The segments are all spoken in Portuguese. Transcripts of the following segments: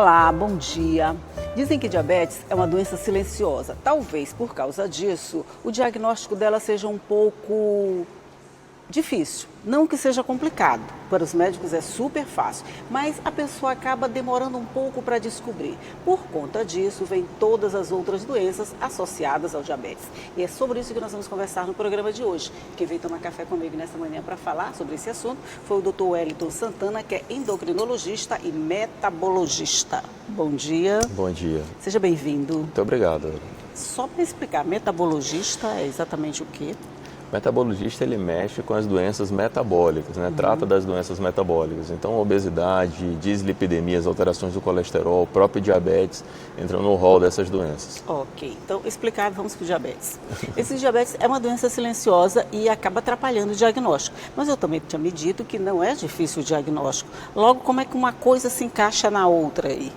Olá, bom dia. Dizem que diabetes é uma doença silenciosa. Talvez por causa disso, o diagnóstico dela seja um pouco difícil. Não que seja complicado, para os médicos é super fácil, mas a pessoa acaba demorando um pouco para descobrir. Por conta disso, vem todas as outras doenças associadas ao diabetes. E é sobre isso que nós vamos conversar no programa de hoje. Quem veio tomar café comigo nessa manhã para falar sobre esse assunto foi o Dr. Wellington Santana, que é endocrinologista e metabologista. Bom dia. Bom dia. Seja bem-vindo. Muito obrigado. Só para explicar, metabologista é exatamente o quê? O metabologista, ele mexe com as doenças metabólicas, né? Trata das doenças metabólicas. Então, obesidade, dislipidemias, alterações do colesterol, próprio diabetes, entram no rol dessas doenças. Ok, então explicado, vamos para o diabetes. Esse diabetes é uma doença silenciosa e acaba atrapalhando o diagnóstico. Mas eu também tinha me dito que não é difícil o diagnóstico. Logo, como é que uma coisa se encaixa na outra aí?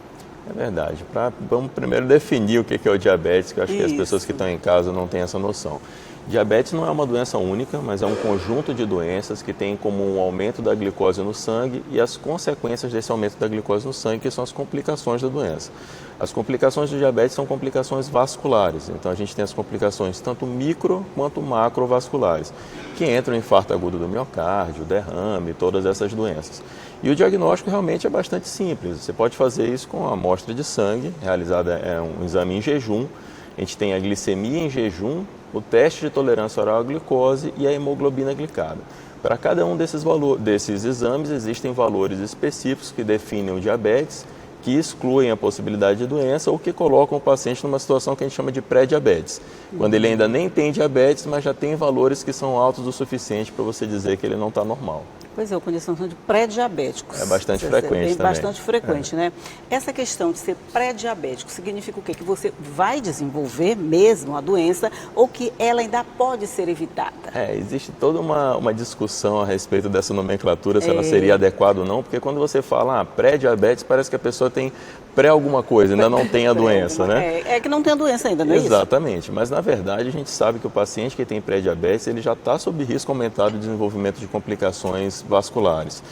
É verdade. Vamos primeiro definir o que é o diabetes, que eu acho que as pessoas que estão em casa não têm essa noção. Diabetes não é uma doença única, mas é um conjunto de doenças que tem como um aumento da glicose no sangue e as consequências desse aumento da glicose no sangue, que são as complicações da doença. As complicações do diabetes são complicações vasculares, então a gente tem as complicações tanto micro quanto macrovasculares, que entram em infarto agudo do miocárdio, derrame, todas essas doenças. E o diagnóstico realmente é bastante simples, você pode fazer isso com a amostra de sangue, realizada um exame em jejum. A gente tem a glicemia em jejum, o teste de tolerância oral à glicose e a hemoglobina glicada. Para cada um desses exames, existem valores específicos que definem o diabetes, que excluem a possibilidade de doença ou que colocam o paciente numa situação que a gente chama de pré-diabetes. Quando ele ainda nem tem diabetes, mas já tem valores que são altos o suficiente para você dizer que ele não está normal. Pois é, eu conheço a noção de pré-diabéticos. É bastante frequente também. Bastante frequente, né? Essa questão de ser pré-diabético significa o quê? Que você vai desenvolver mesmo a doença ou que ela ainda pode ser evitada? Existe toda uma discussão a respeito dessa nomenclatura, se ela seria adequada ou não, porque quando você fala pré-diabetes, parece que a pessoa tem pré alguma coisa, ainda não tem a doença, né? É que não tem a doença ainda, não é isso? Exatamente, mas na verdade a gente sabe que o paciente que tem pré-diabetes, ele já está sob risco aumentado de desenvolvimento de complicações vasculares.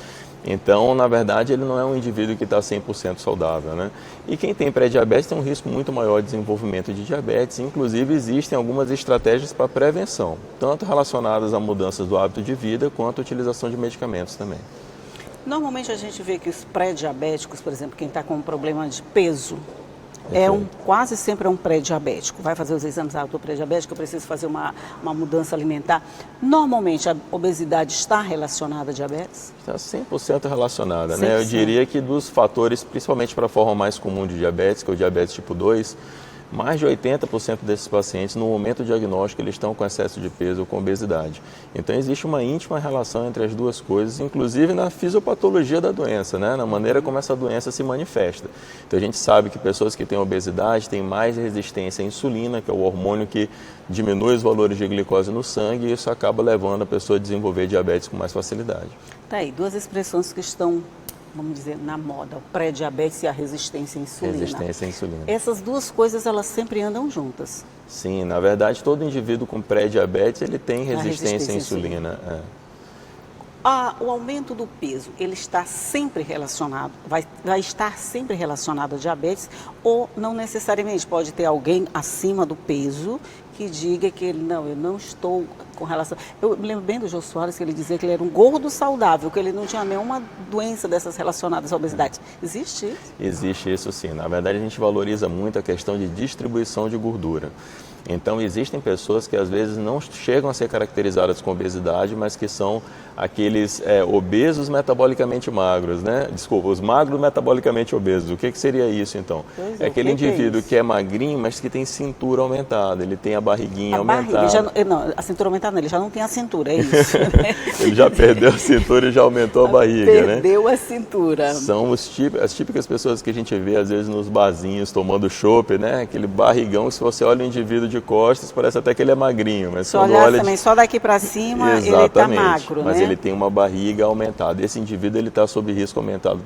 Então, na verdade, ele não é um indivíduo que está 100% saudável, né? E quem tem pré-diabetes tem um risco muito maior de desenvolvimento de diabetes. Inclusive, existem algumas estratégias para prevenção, tanto relacionadas a mudanças do hábito de vida, quanto a utilização de medicamentos também. Normalmente a gente vê que os pré-diabéticos, por exemplo, quem está com um problema de peso, quase sempre é um pré-diabético. Vai fazer os exames, eu estou pré-diabético, eu preciso fazer uma mudança alimentar. Normalmente a obesidade está relacionada a diabetes? Está 100% relacionada, 100%. né? Eu diria que dos fatores, principalmente para a forma mais comum de diabetes, que é o diabetes tipo 2, mais de 80% desses pacientes, no momento do diagnóstico, eles estão com excesso de peso ou com obesidade. Então, existe uma íntima relação entre as duas coisas, inclusive na fisiopatologia da doença, né? Na maneira como essa doença se manifesta. Então, a gente sabe que pessoas que têm obesidade têm mais resistência à insulina, que é o hormônio que diminui os valores de glicose no sangue, e isso acaba levando a pessoa a desenvolver diabetes com mais facilidade. Tá aí, duas expressões que estão, vamos dizer, na moda, o pré-diabetes e a resistência à insulina. Resistência à insulina. Essas duas coisas, elas sempre andam juntas. Sim, na verdade, todo indivíduo com pré-diabetes, ele tem resistência à insulina. O aumento do peso, ele está sempre relacionado, vai estar sempre relacionado a diabetes ou não necessariamente? Pode ter alguém acima do peso que diga que eu não estou com relação... Eu me lembro bem do Jô Soares, que ele dizia que ele era um gordo saudável, que ele não tinha nenhuma doença dessas relacionadas à obesidade. Existe isso? Existe isso sim. Na verdade, a gente valoriza muito a questão de distribuição de gordura. Então, existem pessoas que às vezes não chegam a ser caracterizadas com obesidade, mas que são aqueles obesos metabolicamente magros, né? Desculpa, os magros metabolicamente obesos. O que seria isso, então? É aquele indivíduo que é magrinho, mas que tem cintura aumentada, ele tem a barriguinha aumentada. A cintura aumentada não, ele já não tem a cintura, é isso. Né? Ele já perdeu a cintura e já aumentou a barriga, Perdeu a cintura. São as típicas pessoas que a gente vê, às vezes, nos barzinhos, tomando chopp, né? Aquele barrigão, se você olha o indivíduo de costas, parece até que ele é magrinho. Mas se olhar também, só daqui para cima, ele está magro, mas né? ele tem uma barriga aumentada. Esse indivíduo está sob risco aumentado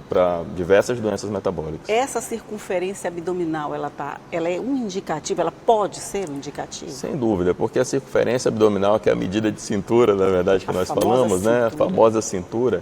para diversas doenças metabólicas. Essa circunferência abdominal, ela é um indicativo, ela pode ser um indicativo? Sem dúvida, porque a circunferência abdominal, que é a medida de cintura, na verdade, que nós falamos, né? A famosa cintura,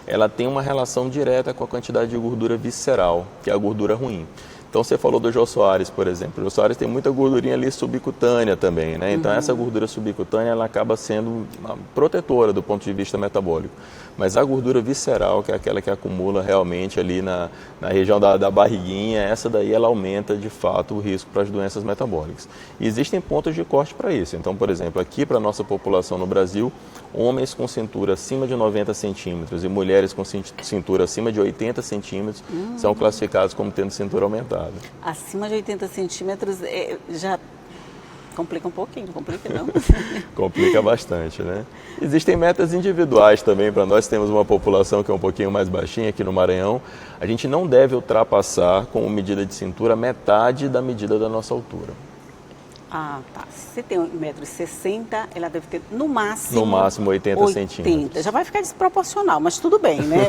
ela tem uma relação direta com a quantidade de gordura visceral, que é a gordura ruim. Então, você falou do Jô Soares, por exemplo. O Jô Soares tem muita gordurinha ali subcutânea também, né? Então, essa gordura subcutânea, ela acaba sendo uma protetora do ponto de vista metabólico. Mas a gordura visceral, que é aquela que acumula realmente ali na região da barriguinha, essa daí ela aumenta, de fato, o risco para as doenças metabólicas. E existem pontos de corte para isso. Então, por exemplo, aqui para a nossa população no Brasil, homens com cintura acima de 90 centímetros e mulheres com cintura acima de 80 centímetros são classificados como tendo cintura aumentada. Acima de 80 centímetros já complica um pouquinho, não complica não? Complica bastante, né? Existem metas individuais também para nós, temos uma população que é um pouquinho mais baixinha aqui no Maranhão. A gente não deve ultrapassar, como medida de cintura, metade da medida da nossa altura. Ah, tá. Se você tem 1,60 m, ela deve ter no máximo... No máximo 80 centímetros. Já vai ficar desproporcional, mas tudo bem, né?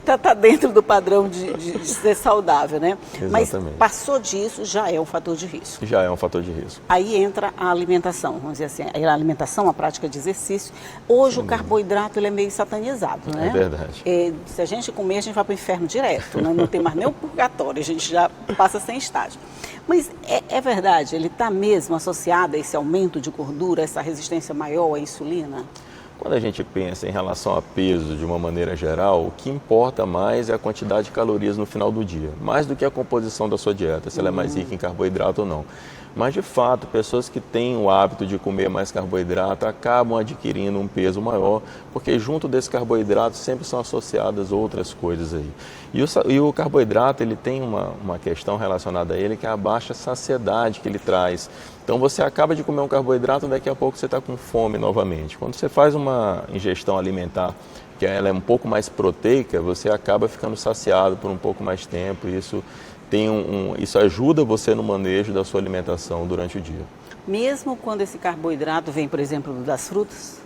Tá dentro do padrão de ser saudável, né? Exatamente. Mas passou disso, já é um fator de risco. Já é um fator de risco. Aí entra a alimentação, vamos dizer assim. A alimentação, a prática de exercício. Hoje o carboidrato ele é meio satanizado, né? É verdade. Se a gente comer, a gente vai para o inferno direto, né? Não tem mais nem o purgatório, a gente já passa sem estágio. Mas é verdade, ele está mesmo associado a esse aumento de gordura, essa resistência maior à insulina? Quando a gente pensa em relação a peso de uma maneira geral, o que importa mais é a quantidade de calorias no final do dia, mais do que a composição da sua dieta, se ela é mais rica em carboidrato ou não. Mas, de fato, pessoas que têm o hábito de comer mais carboidrato acabam adquirindo um peso maior, porque junto desse carboidrato sempre são associadas outras coisas aí. E o carboidrato, ele tem uma questão relacionada a ele, que é a baixa saciedade que ele traz. Então, você acaba de comer um carboidrato, daqui a pouco você está com fome novamente. Quando você faz uma ingestão alimentar, que ela é um pouco mais proteica, você acaba ficando saciado por um pouco mais tempo, e isso isso ajuda você no manejo da sua alimentação durante o dia. Mesmo quando esse carboidrato vem, por exemplo, das frutas?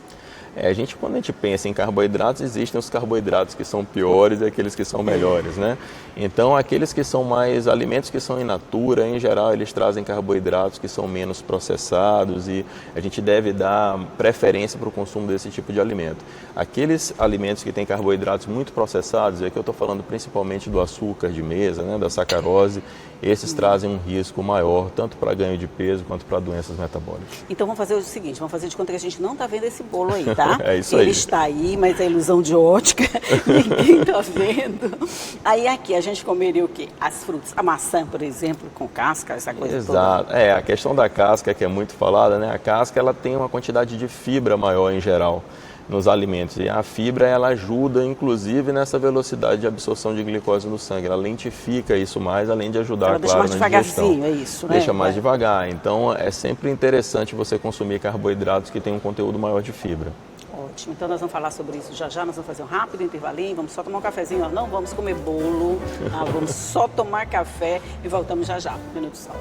Quando a gente pensa em carboidratos, existem os carboidratos que são piores e aqueles que são melhores, né? Então, aqueles que são mais alimentos que são in natura, em geral, eles trazem carboidratos que são menos processados e a gente deve dar preferência para o consumo desse tipo de alimento. Aqueles alimentos que têm carboidratos muito processados, e aqui eu estou falando principalmente do açúcar de mesa, né, da sacarose, esses trazem um risco maior, tanto para ganho de peso quanto para doenças metabólicas. Então vamos fazer o seguinte, vamos fazer de conta que a gente não está vendo esse bolo aí, tá? É isso aí. Ele está aí, mas é ilusão de ótica, ninguém está vendo. Aí aqui a gente comeria o quê? As frutas, a maçã, por exemplo, com casca, essa coisa toda. Exato. A questão da casca que é muito falada, né? A casca ela tem uma quantidade de fibra maior em geral nos alimentos. E a fibra ela ajuda, inclusive, nessa velocidade de absorção de glicose no sangue. Ela lentifica isso mais, além de ajudar, ela deixa claro, mais na digestão. devagarzinho, é isso, né? Deixa mais devagar. Então, é sempre interessante você consumir carboidratos que têm um conteúdo maior de fibra. Ótimo. Então, nós vamos falar sobre isso já já. Nós vamos fazer um rápido intervalinho, vamos só tomar um cafezinho. Nós não vamos comer bolo, vamos só tomar café e voltamos já já. Minuto só.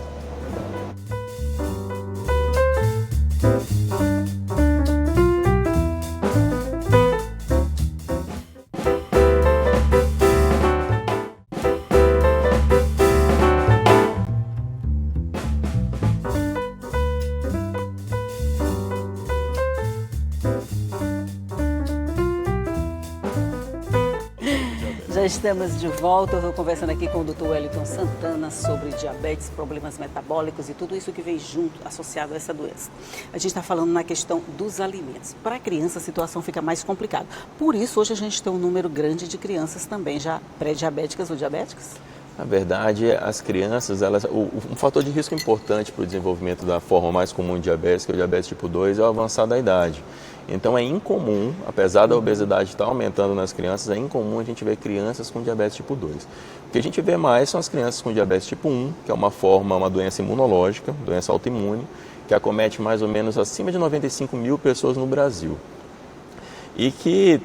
Já estamos de volta, eu estou conversando aqui com o Dr. Wellington Santana sobre diabetes, problemas metabólicos e tudo isso que vem junto, associado a essa doença. A gente está falando na questão dos alimentos. Para a criança a situação fica mais complicada. Por isso hoje a gente tem um número grande de crianças também já pré-diabéticas ou diabéticas. Na verdade, as crianças, um fator de risco importante para o desenvolvimento da forma mais comum de diabetes, que é o diabetes tipo 2, é o avançar da idade. Então é incomum, apesar da obesidade estar aumentando nas crianças, é incomum a gente ver crianças com diabetes tipo 2. O que a gente vê mais são as crianças com diabetes tipo 1, que é uma doença imunológica, doença autoimune, que acomete mais ou menos acima de 95 mil pessoas no Brasil. E que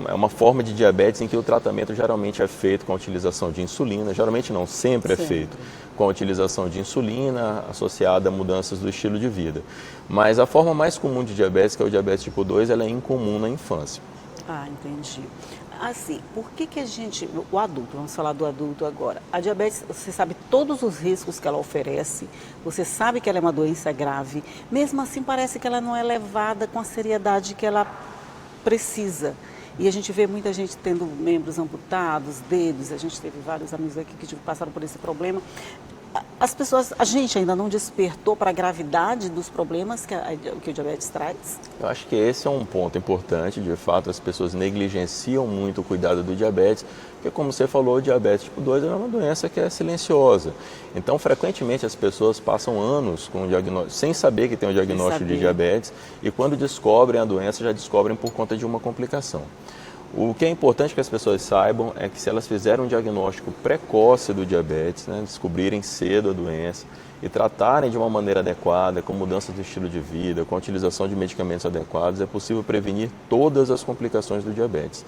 é uma forma de diabetes em que o tratamento geralmente é feito com a utilização de insulina, geralmente não, sempre é feito com a utilização de insulina associada a mudanças do estilo de vida. Mas a forma mais comum de diabetes, que é o diabetes tipo 2, ela é incomum na infância. Ah, entendi. Assim, por que o adulto, vamos falar do adulto agora, a diabetes, você sabe todos os riscos que ela oferece, você sabe que ela é uma doença grave, mesmo assim parece que ela não é levada com a seriedade que ela precisa. E a gente vê muita gente tendo membros amputados, dedos, a gente teve vários amigos aqui que passaram por esse problema. As pessoas, a gente ainda não despertou para a gravidade dos problemas que o diabetes traz? Eu acho que esse é um ponto importante, de fato as pessoas negligenciam muito o cuidado do diabetes, porque como você falou, o diabetes tipo 2 é uma doença que é silenciosa. Então, frequentemente as pessoas passam anos com o diagnóstico, sem saber que tem o diagnóstico de diabetes, e quando descobrem a doença, já descobrem por conta de uma complicação. O que é importante que as pessoas saibam é que se elas fizerem um diagnóstico precoce do diabetes, né, descobrirem cedo a doença e tratarem de uma maneira adequada, com mudança do estilo de vida, com a utilização de medicamentos adequados, é possível prevenir todas as complicações do diabetes.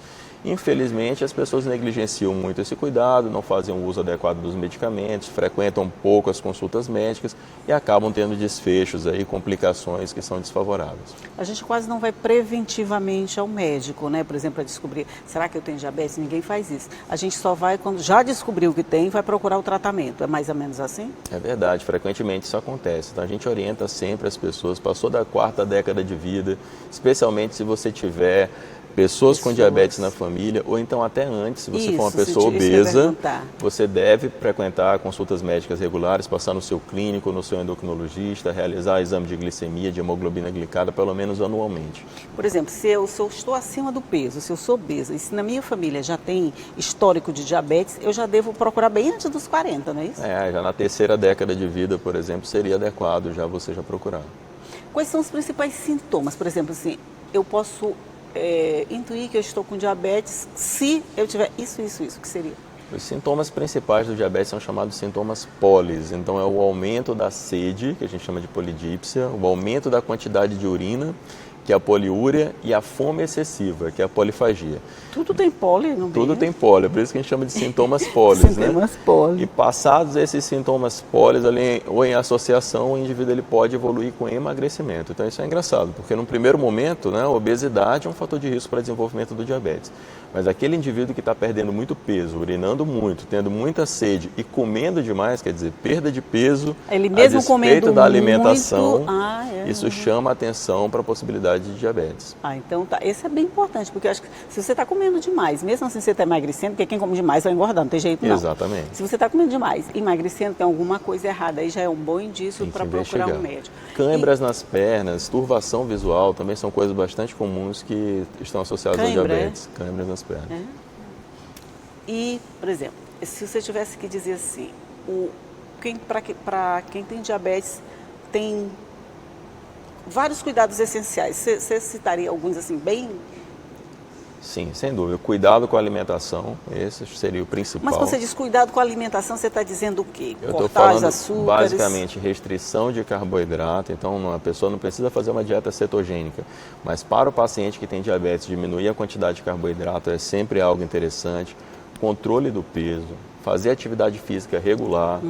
Infelizmente, as pessoas negligenciam muito esse cuidado, não fazem o uso adequado dos medicamentos, frequentam pouco as consultas médicas e acabam tendo desfechos aí, complicações que são desfavoráveis. A gente quase não vai preventivamente ao médico, né? Por exemplo, para descobrir, será que eu tenho diabetes? Ninguém faz isso. A gente só vai, quando já descobriu que tem, vai procurar o tratamento. É mais ou menos assim? É verdade, frequentemente isso acontece. Então a gente orienta sempre as pessoas, passou da 4ª década de vida, especialmente se você tiver pessoas com diabetes na família, ou então até antes, se você for uma pessoa obesa, você deve frequentar consultas médicas regulares, passar no seu clínico, no seu endocrinologista, realizar exame de glicemia, de hemoglobina glicada, pelo menos anualmente. Por exemplo, se eu estou acima do peso, se eu sou obesa, e se na minha família já tem histórico de diabetes, eu já devo procurar bem antes dos 40, não é isso? Já na 3ª década de vida, por exemplo, seria adequado você já procurar. Quais são os principais sintomas? Por exemplo, assim, eu posso intuir que eu estou com diabetes se eu tiver isso, o que seria? Os sintomas principais do diabetes são chamados sintomas polis. Então é o aumento da sede, que a gente chama de polidípsia, o aumento da quantidade de urina, que é a poliúria, e a fome excessiva, que é a polifagia. Tudo tem poli no meio? Tudo tem poli, é por isso que a gente chama de sintomas polis, sintomas poli. E passados esses sintomas polis, ou em associação, o indivíduo ele pode evoluir com emagrecimento. Então isso é engraçado, porque no primeiro momento, né, a obesidade é um fator de risco para o desenvolvimento do diabetes. Mas aquele indivíduo que está perdendo muito peso, urinando muito, tendo muita sede e comendo demais, quer dizer, perda de peso, ele mesmo a despeito da alimentação, muito... isso chama a atenção para a possibilidade de diabetes. Então tá. Esse é bem importante, porque eu acho que se você está comendo demais, mesmo assim você está emagrecendo, porque quem come demais vai engordar, não tem jeito não. Exatamente. Se você está comendo demais, emagrecendo, tem alguma coisa errada, aí já é um bom indício para procurar um médico. Câimbras nas pernas, turvação visual, também são coisas bastante comuns que estão associadas ao diabetes. Câimbras nas pernas. E, por exemplo, se você tivesse que dizer assim, para quem tem diabetes, tem vários cuidados essenciais. Você citaria alguns assim, bem... Sim, sem dúvida. Cuidado com a alimentação, esse seria o principal. Mas quando você diz cuidado com a alimentação, você está dizendo o quê? Eu estou falando basicamente restrição de carboidrato, então a pessoa não precisa fazer uma dieta cetogênica, mas para o paciente que tem diabetes, diminuir a quantidade de carboidrato é sempre algo interessante, controle do peso, fazer atividade física regular,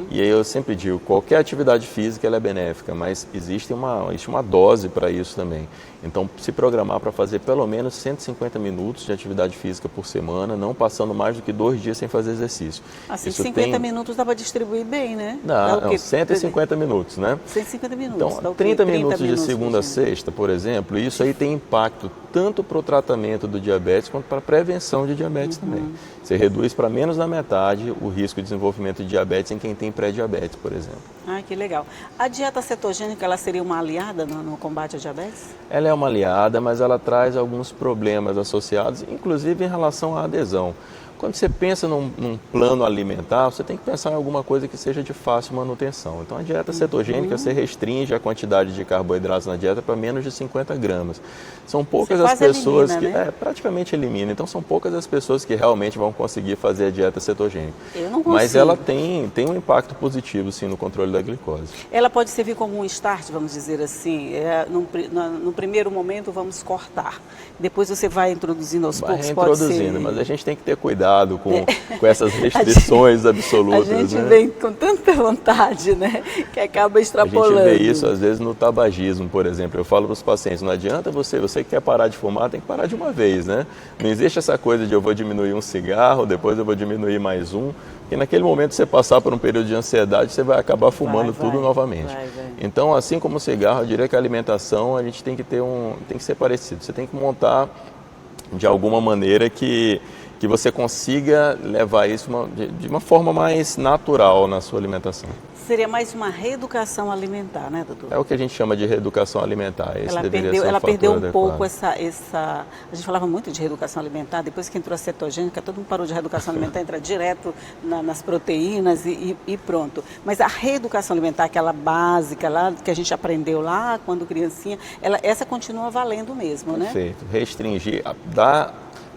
e aí eu sempre digo, qualquer atividade física ela é benéfica, mas existe uma dose para isso também. Então, se programar para fazer pelo menos 150 minutos de atividade física por semana, não passando mais do que 2 dias sem fazer exercício. Assim, isso 50 minutos dá para distribuir bem, né? Não, 150 minutos, né? 150 minutos. Então, 30 minutos de segunda a sexta, por exemplo, isso aí tem impacto tanto para o tratamento do diabetes quanto para a prevenção de diabetes também. Você reduz para menos da metade o risco de desenvolvimento de diabetes em quem tem pré-diabetes, por exemplo. Ah, que legal. A dieta cetogênica, ela seria uma aliada no combate à diabetes? Ela é uma aliada, mas ela traz alguns problemas associados, inclusive em relação à adesão. Quando você pensa num plano alimentar, você tem que pensar em alguma coisa que seja de fácil manutenção. Então, a dieta cetogênica, você restringe a quantidade de carboidratos na dieta para menos de 50 gramas. São poucas as pessoas elimina, que... praticamente elimina. Então, são poucas as pessoas que realmente vão conseguir fazer a dieta cetogênica. Eu não consigo. Mas ela tem um impacto positivo, sim, no controle da glicose. Ela pode servir como um start, vamos dizer assim. No primeiro momento, vamos cortar. Depois você vai introduzindo aos poucos. Vai introduzindo, mas a gente tem que ter cuidado com essas restrições absolutas. A gente vem com tanta vontade, né, que acaba extrapolando. A gente vê isso, às vezes, no tabagismo, por exemplo. Eu falo para os pacientes, não adianta você que quer parar de fumar, tem que parar de uma vez, né? Não existe essa coisa de eu vou diminuir um cigarro, depois eu vou diminuir mais um, e naquele momento você passar por um período de ansiedade, você vai acabar fumando tudo novamente. Então, assim como o cigarro, eu diria que a alimentação, a gente tem que ser parecido. Você tem que montar de alguma maneira que você consiga levar isso de uma forma mais natural na sua alimentação. Seria mais uma reeducação alimentar, né, doutor? É o que a gente chama de reeducação alimentar. Esse Ela deveria perdeu, ser um ela fator perdeu um adequado. pouco essa... A gente falava muito de reeducação alimentar, depois que entrou a cetogênica, todo mundo parou de reeducação alimentar, entra direto nas proteínas e pronto. Mas a reeducação alimentar, aquela básica lá, que a gente aprendeu lá quando criancinha, essa continua valendo mesmo, né? Perfeito. Restringir,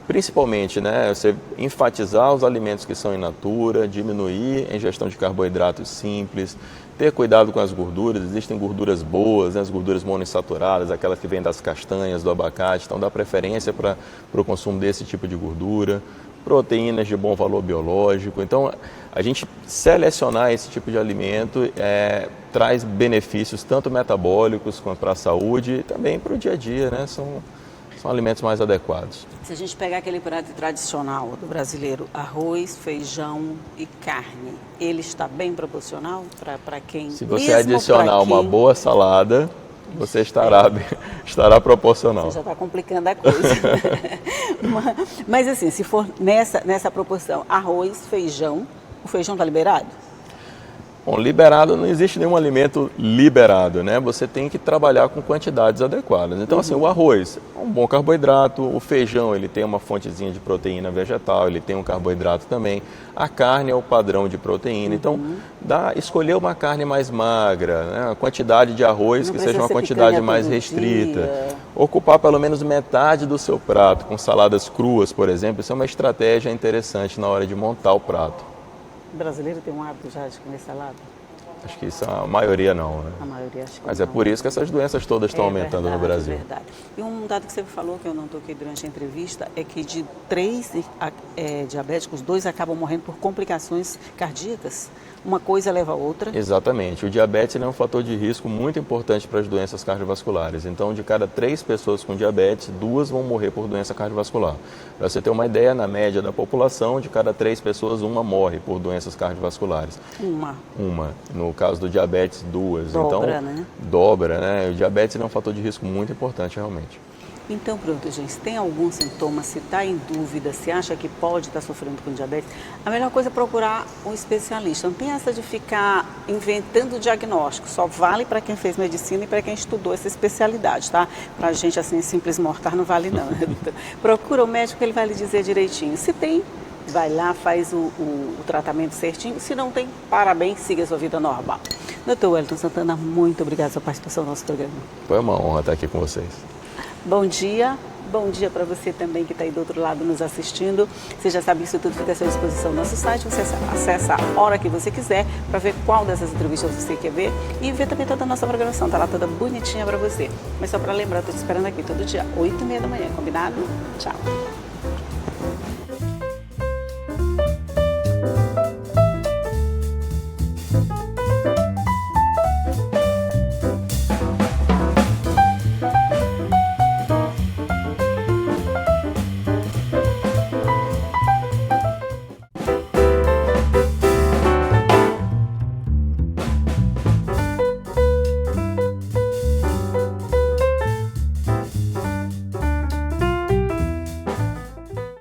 principalmente, né, você enfatizar os alimentos que são in natura, diminuir a ingestão de carboidratos simples, ter cuidado com as gorduras. Existem gorduras boas, né, as gorduras monoinsaturadas, aquelas que vêm das castanhas, do abacate, então dá preferência para o consumo desse tipo de gordura, proteínas de bom valor biológico. Então, a gente selecionar esse tipo de alimento traz benefícios tanto metabólicos quanto para a saúde e também para o dia a dia, né, são alimentos mais adequados. Se a gente pegar aquele prato tradicional do brasileiro, arroz, feijão e carne, ele está bem proporcional para quem... Se você adicionar uma boa salada, você estará proporcional. Você já está complicando a coisa. Mas assim, se for nessa proporção, arroz, feijão, o feijão está liberado? Bom, liberado, não existe nenhum alimento liberado, né? Você tem que trabalhar com quantidades adequadas. Então, assim, o arroz é um bom carboidrato, o feijão, ele tem uma fontezinha de proteína vegetal, ele tem um carboidrato também. A carne é o padrão de proteína. Então, escolher uma carne mais magra, né? A quantidade de arroz que seja uma quantidade mais restrita. Ocupar pelo menos metade do seu prato com saladas cruas, por exemplo, isso é uma estratégia interessante na hora de montar o prato. O brasileiro tem um hábito já de comer salada? Acho que isso a maioria não, né? A maioria acho que Mas não. É por isso que essas doenças todas estão aumentando no Brasil. É verdade. E um dado que você falou, que eu não toquei durante a entrevista, é que de 3 diabéticos, 2 acabam morrendo por complicações cardíacas. Uma coisa leva a outra. Exatamente. O diabetes é um fator de risco muito importante para as doenças cardiovasculares. Então, de cada 3 pessoas com diabetes, 2 vão morrer por doença cardiovascular. Para você ter uma ideia, na média da população, de cada 3 pessoas, 1 morre por doenças cardiovasculares. Uma. No caso do diabetes, 2. Dobra, então, né? Dobra, né? O diabetes é um fator de risco muito importante, realmente. Então, pronto, gente, se tem algum sintoma, se está em dúvida, se acha que pode estar sofrendo com diabetes, a melhor coisa é procurar um especialista. Não tem essa de ficar inventando diagnóstico, só vale para quem fez medicina e para quem estudou essa especialidade, tá? Para a gente, assim, simples mortal, não vale não. Procura o médico, ele vai lhe dizer direitinho. Se tem, vai lá, faz o tratamento certinho. Se não tem, parabéns, siga a sua vida normal. Doutor Wellington Santana, muito obrigada pela sua participação no nosso programa. Foi uma honra estar aqui com vocês. Bom dia para você também que está aí do outro lado nos assistindo. Você já sabe que isso tudo fica à sua disposição no nosso site. Você acessa a hora que você quiser para ver qual dessas entrevistas você quer ver e ver também toda a nossa programação. Está lá toda bonitinha para você. Mas só para lembrar, estou te esperando aqui todo dia, 8h30 da manhã, combinado? Tchau!